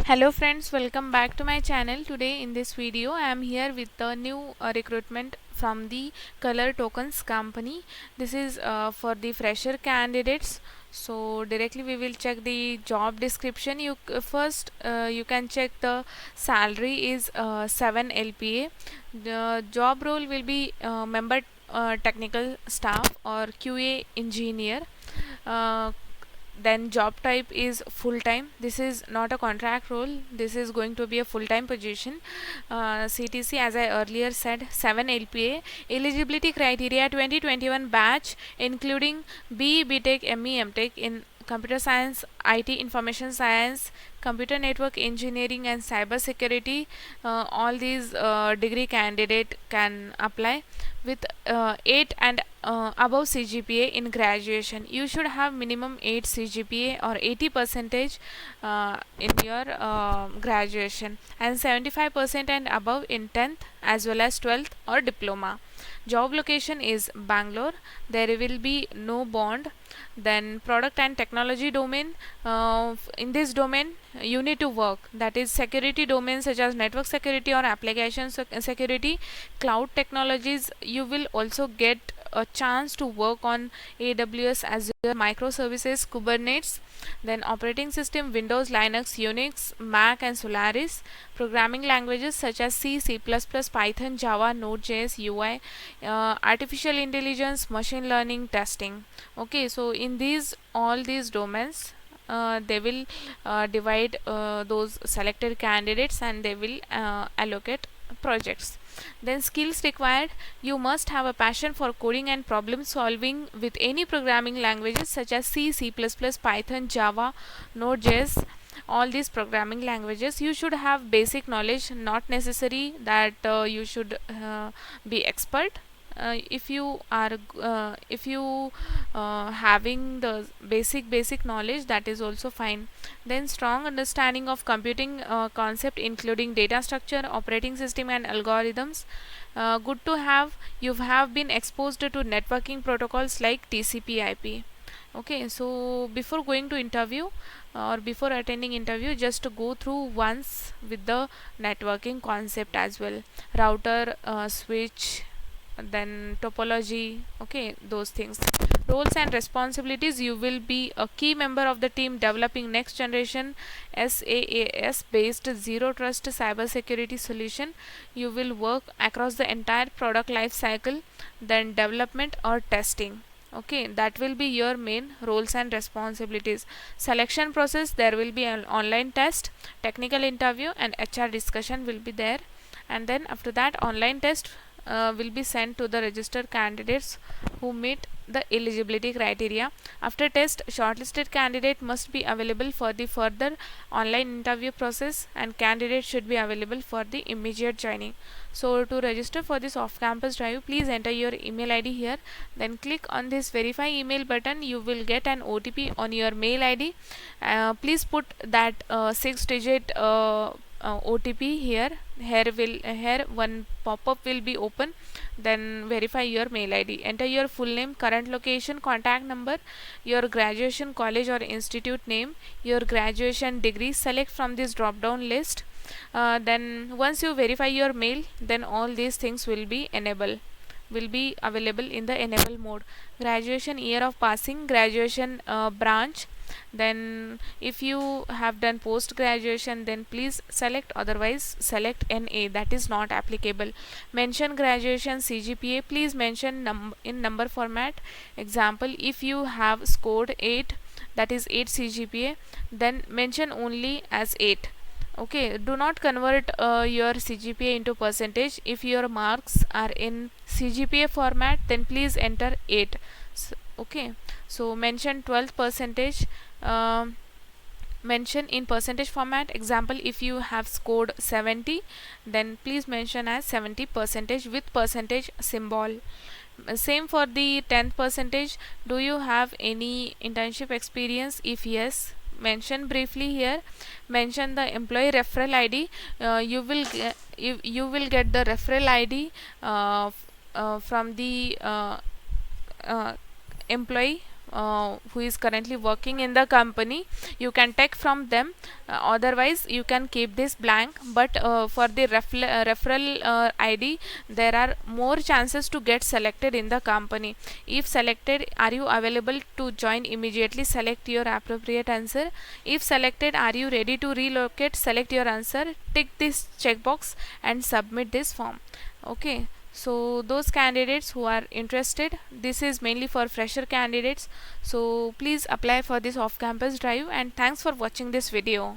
Hello friends, welcome back to my channel. Today in this video I am here with the new recruitment from the Color Tokens company. This is for the fresher candidates. So directly we will check the job description. First you can check the salary is 7 LPA. The job role will be member technical staff or QA engineer. Uh, then job type is full time. This is not a contract role, this is going to be a full time position. CTC, as I earlier said, 7 LPA. Eligibility criteria 2021 batch including BE BTech ME MTech in computer science, IT information science, computer network engineering and cyber security. All these degree candidate can apply with 8 and above CGPA in graduation. You should have minimum 8 CGPA or 80 percentage in your graduation, and 75% and above in 10th as well as 12th or diploma. Job location is Bangalore. There will be no bond. Then product and technology domain. In this domain you need to work, that is security domains such as network security or application security, cloud technologies. You will also get a chance to work on AWS, Azure, microservices, Kubernetes. Then operating system Windows, Linux, Unix, Mac and Solaris. Programming languages such as C, C++, Python, Java, Node.js, UI, artificial intelligence, machine learning, testing. Okay, so in these all these domains they will divide those selected candidates and they will allocate projects. Then skills required: you must have a passion for coding and problem solving with any programming languages such as C, C++, Python, Java, Node.js. All these programming languages you should have basic knowledge, not necessary that you should be expert. If you having the basic knowledge, that is also fine. Then strong understanding of computing concept including data structure, operating system and algorithms. Good to have you have been exposed to networking protocols like TCP/IP. Okay, so before going to interview or before attending interview, just to go through once with the networking concept as well: router, switch, then topology. Okay, those things. Roles and responsibilities: you will be a key member of the team developing next generation SaaS based zero trust cybersecurity solution. You will work across the entire product life cycle, then development or testing. Okay, that will be your main roles and responsibilities. Selection process: there will be an online test, technical interview and HR discussion will be there, and then after that online test will be sent to the registered candidates who meet the eligibility criteria. After test, shortlisted candidate must be available for the further online interview process, and candidate should be available for the immediate joining. So to register for this off-campus drive, please enter your email ID here, then click on this verify email button. You will get an OTP on your mail ID. Please put that 6-digit OTP here. Here one pop-up will be open, then verify your mail ID. Enter your full name, current location, contact number, your graduation college or institute name, your graduation degree. Select from this drop down list. Then once you verify your mail, then all these things will be available in the enable mode. Graduation year of passing, graduation branch. Then if you have done post graduation, then please select, otherwise select NA, that is not applicable. Mention graduation CGPA, please mention in number format. Example, if you have scored 8, that is 8 CGPA, then mention only as 8. Okay, do not convert your CGPA into percentage. If your marks are in CGPA format, then please enter 8. Okay, so mention 12 percentage. Mention in percentage format. Example, if you have scored 70, then please mention as 70 percentage with percentage symbol. Same for the 10th percentage. Do you have any internship experience? If yes, mention briefly here. Mention the employee referral ID. You will get the referral ID from the employee who is currently working in the company, you can take from them. Otherwise you can keep this blank, but for the referral ID, there are more chances to get selected in the company. If selected, are you available to join immediately? Select your appropriate answer. If selected, are you ready to relocate? Select your answer, tick this checkbox and submit this form. Okay, so those candidates who are interested, this is mainly for fresher candidates, so please apply for this off campus drive, and thanks for watching this video.